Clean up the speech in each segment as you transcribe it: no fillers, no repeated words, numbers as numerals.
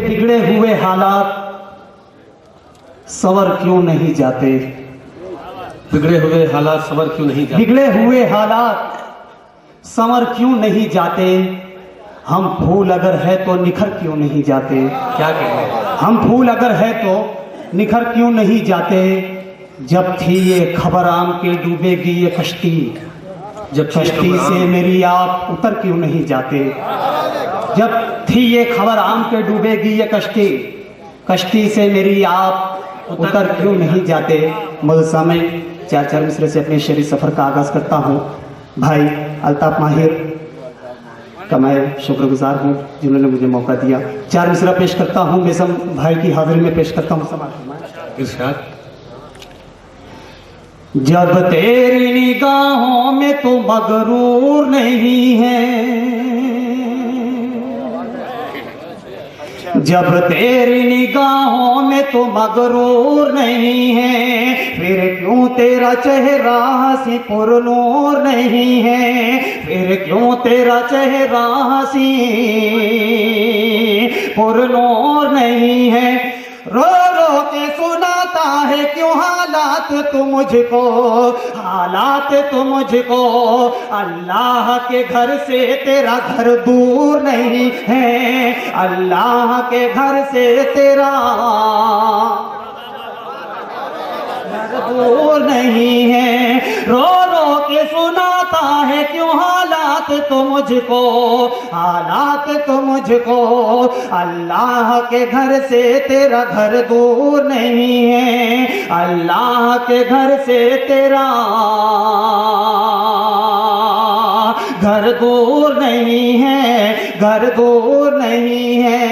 बिगड़े हुए हालात सवर क्यों नहीं जाते? बिगड़े हुए हालात सवर क्यों नहीं जाते? बिगड़े हुए हालात संवर क्यों नहीं जाते? हम फूल अगर है तो निखर क्यों नहीं जाते? क्या कहें? हम फूल अगर है तो निखर क्यों नहीं जाते? जब थी ये खबर आम के डूबेगी ये कश्ती, जब कश्ती से मेरी आप उतर क्यों नहीं जाते? जब थी ये खबर आम के डूबेगी ये कश्ती, कश्ती से मेरी आप उतर क्यों नहीं जाते? मदरसा में चार मिसरे से अपने शेरी सफर का आगाज करता हूँ। भाई अल्ताफ माहिर का मैं शुक्रगुजार हूँ जिन्होंने मुझे मौका दिया। 4 मिसरा पेश करता हूँ, मेसम भाई की हाजिरी में पेश करता हूँ। इरशाद। जब तेरी निगाहों में तो मगरूर नहीं है, जब तेरी निगाहों में तो मगरूर नहीं है, फिर क्यों तेरा चेहरा हंसी पुरनूर नहीं है? फिर क्यों तेरा चेहरा हंसी पुरनूर नहीं है? रो रो के सुनाता है क्यों हालात तू मुझको, हालात तू मुझको। अल्लाह के घर से तेरा घर दूर नहीं है, अल्लाह के घर से तेरा घर दूर नहीं है। रो रो के सुनाता है क्यों हालात तो मुझको, हालात तो मुझको। अल्लाह के घर से तेरा घर दूर नहीं है, अल्लाह के घर से तेरा घर दूर नहीं है, घर दूर नहीं है।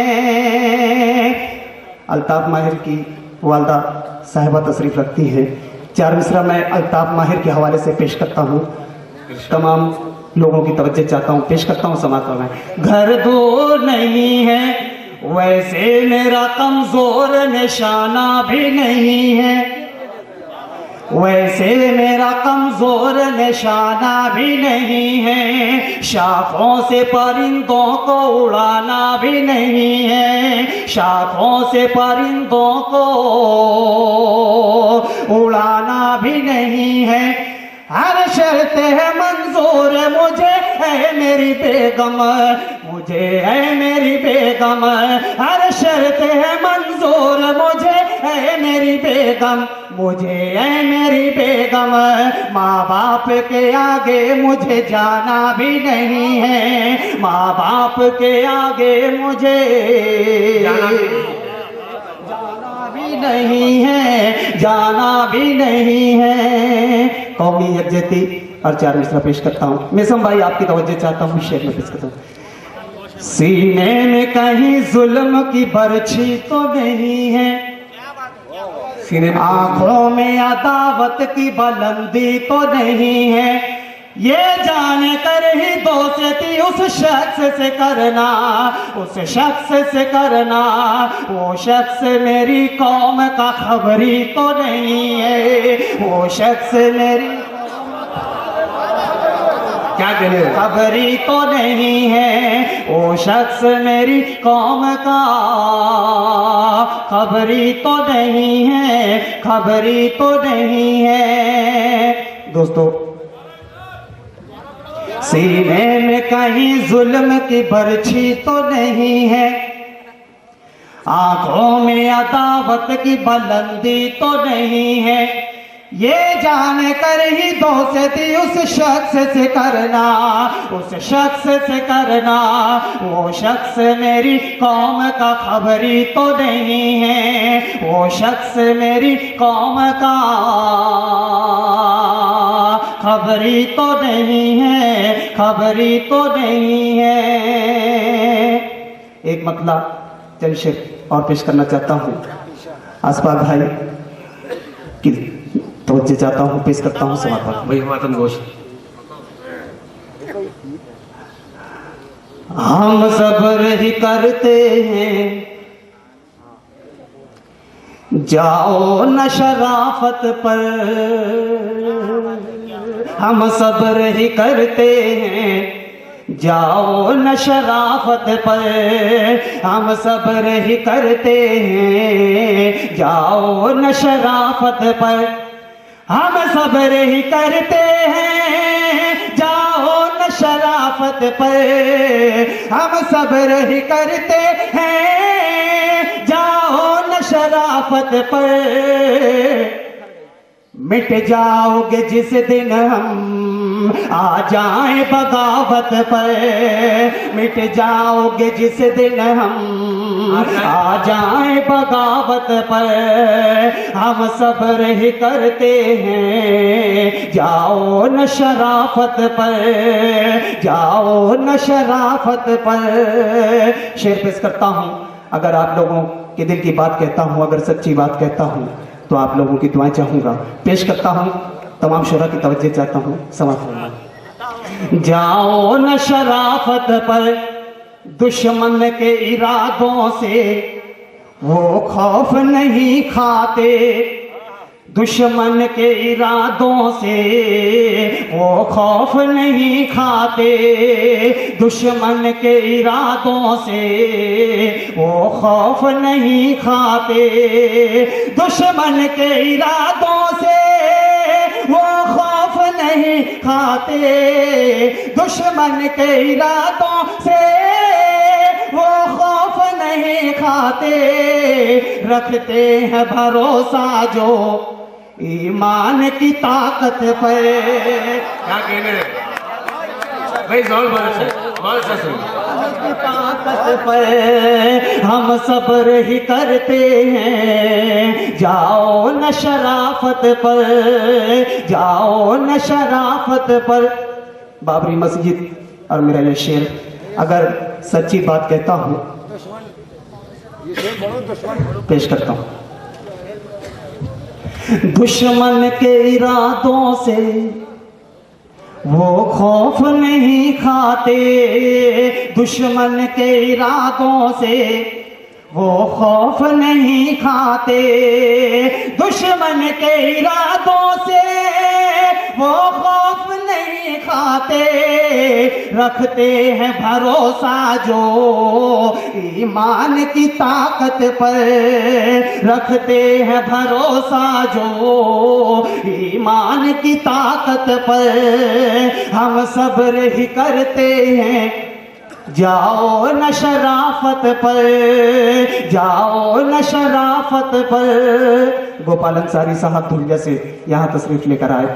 अल्ताफ माहिर की वालदा साहिबा तशरीफ रखती है। 4 मिसरा मैं अल्ताफ माहिर के हवाले से पेश करता हूँ। तमाम लोगों की तवज्जो चाहता हूँ, पेश करता हूँ समाता मैं। घर दूर नहीं है वैसे मेरा कमजोर निशाना भी नहीं है, वैसे मेरा कमजोर निशाना भी नहीं है। शाखों से परिंदों को उड़ाना भी नहीं है, शाखों से परिंदों को उड़ाना भी नहीं है। हर शर्त है मंजूर मुझे है मेरी बेगम, मुझे है मेरी बेगम। हर शर्त है मंजूर मुझे है मेरी बेगम, मुझे है मेरी बेगम। माँ बाप के आगे मुझे जाना भी नहीं है, माँ बाप के आगे मुझे जाना भी नहीं है, जाना भी नहीं है। कौमी यकजहती और 4 मिसरा पेश करता हूँ। मेसम भाई आपकी तवज्जो चाहता हूँ, शेर में पेश करता हूँ। सीने में कहीं जुल्म की बरछी तो नहीं है, आंखों में अदावत की बुलंदी तो नहीं है। ये जान कर ही दोस्ती उस शख्स से करना, उस शख्स से करना। वो शख्स मेरी कौम का खबरी तो नहीं है, वो शख्स मेरी क्या कहने खबरी तो नहीं है। वो शख्स मेरी कौम का खबरी तो नहीं है, खबरी तो नहीं है। दोस्तों, सीने में कहीं जुल्म की बरछी तो नहीं है, आंखों में अदावत की बुलंदी तो नहीं है। ये जान कर ही दोस्ती उस शख्स से करना, उस शख्स से करना। वो शख्स मेरी कौम का खबरी तो नहीं है, वो शख्स मेरी कौम का खबरी तो नहीं है, खबरी तो नहीं है। एक मतलब चल शेर और पेश करना चाहता हूँ। आसपास भाई की तवज्जो चाहता हूँ, पेश करता हूँ समापन। भाई मातम गोश। हम सब्र ही करते हैं, जाओ न शराफत पर। हम सब्र ही करते हैं, जाओ न शराफत पर, हम सब्र ही करते हैं। जाओ न शराफत पर, हम सब्र ही करते हैं। जाओ न शराफत पर, हम सब्र ही करते हैं। जाओ न शराफत पर, मिट जाओगे जिस दिन हम आ जाएं बगावत पर। मिट जाओगे जिस दिन हम आ जाएं बगावत पर, हम सब्र ही करते हैं। जाओ न शराफत पर, जाओ न शराफत पर। शेर पेश करता हूँ। अगर आप लोगों के दिल की बात कहता हूँ, अगर सच्ची बात कहता हूँ, तो आप लोगों की दुआएं चाहूंगा। पेश करता हूं, तमाम शुरा की तवज्जो चाहता हूं। समाप्त। जाओ न शराफत पर, दुश्मन के इरादों से वो खौफ नहीं खाते। दुश्मन के इरादों से वो खौफ नहीं खाते। दुश्मन के इरादों से वो खौफ नहीं खाते। दुश्मन के इरादों से वो खौफ नहीं खाते। दुश्मन के इरादों से वो खौफ नहीं खाते। रखते हैं भरोसा जो ईमान की ताकत पर। क्या कहने भाई, बहुत अच्छा ताकत पर हम सब्र ही करते हैं। जाओ न शराफत पर, जाओ न शराफत पर। बाबरी मस्जिद और मेरा ये शेर, अगर सच्ची बात कहता हूं, पेश करता हूं। दुश्मन के इरादों से वो खौफ नहीं खाते। दुश्मन के इरादों से वो खौफ नहीं खाते। दुश्मन के इरादों से वो खौफ नहीं खाते। रखते हैं भरोसा जो ईमान की ताकत पर। रखते हैं भरोसा जो ईमान की ताकत पर, हम सब्र ही करते हैं। जाओ न शराफत पर, जाओ न शराफत पर। गोपाल अंसारी साहब धुलिया से यहाँ तशरीफ लेकर आए।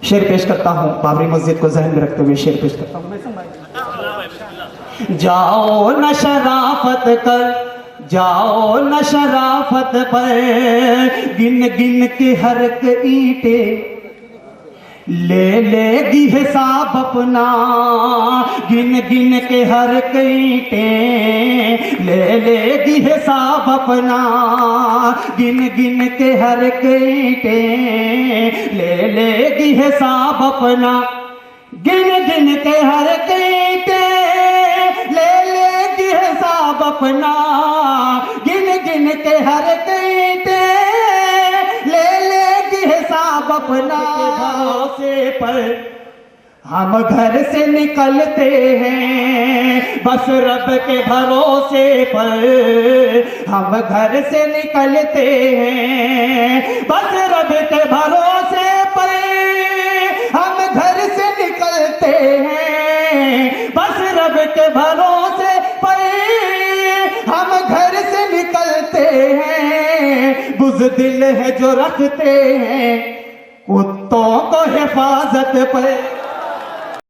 शेर पेश करता हूँ, बाबरी मस्जिद को जहन में रखते हुए शेर पेश करता हूँ। जाओ न शराफत कर, जाओ न शराफत पर। गिन गिन के हर एक ईंटें ले लेगी हिसाब अपना। गिन गिन के हर एक ईंटें ले लेगी हिसाब अपना। गिन गिन के हर एक ईंटें ले लेगी हिसाब अपना। गिन गिन के हर एक ईंटें ले लेगी हिसाब अपना। गिन गिन के हर एक ईंटें ले लेगी हिसाब अपना। भरोसे पर हम घर से निकलते हैं, बस रब के भरोसे पर हम घर से निकलते हैं। बस रब के भरोसे पर हम घर से निकलते हैं। बस रब के भरोसे पर हम घर से निकलते हैं। बुज़दिल है जो रखते हैं कुत्तों को हिफाजत पर।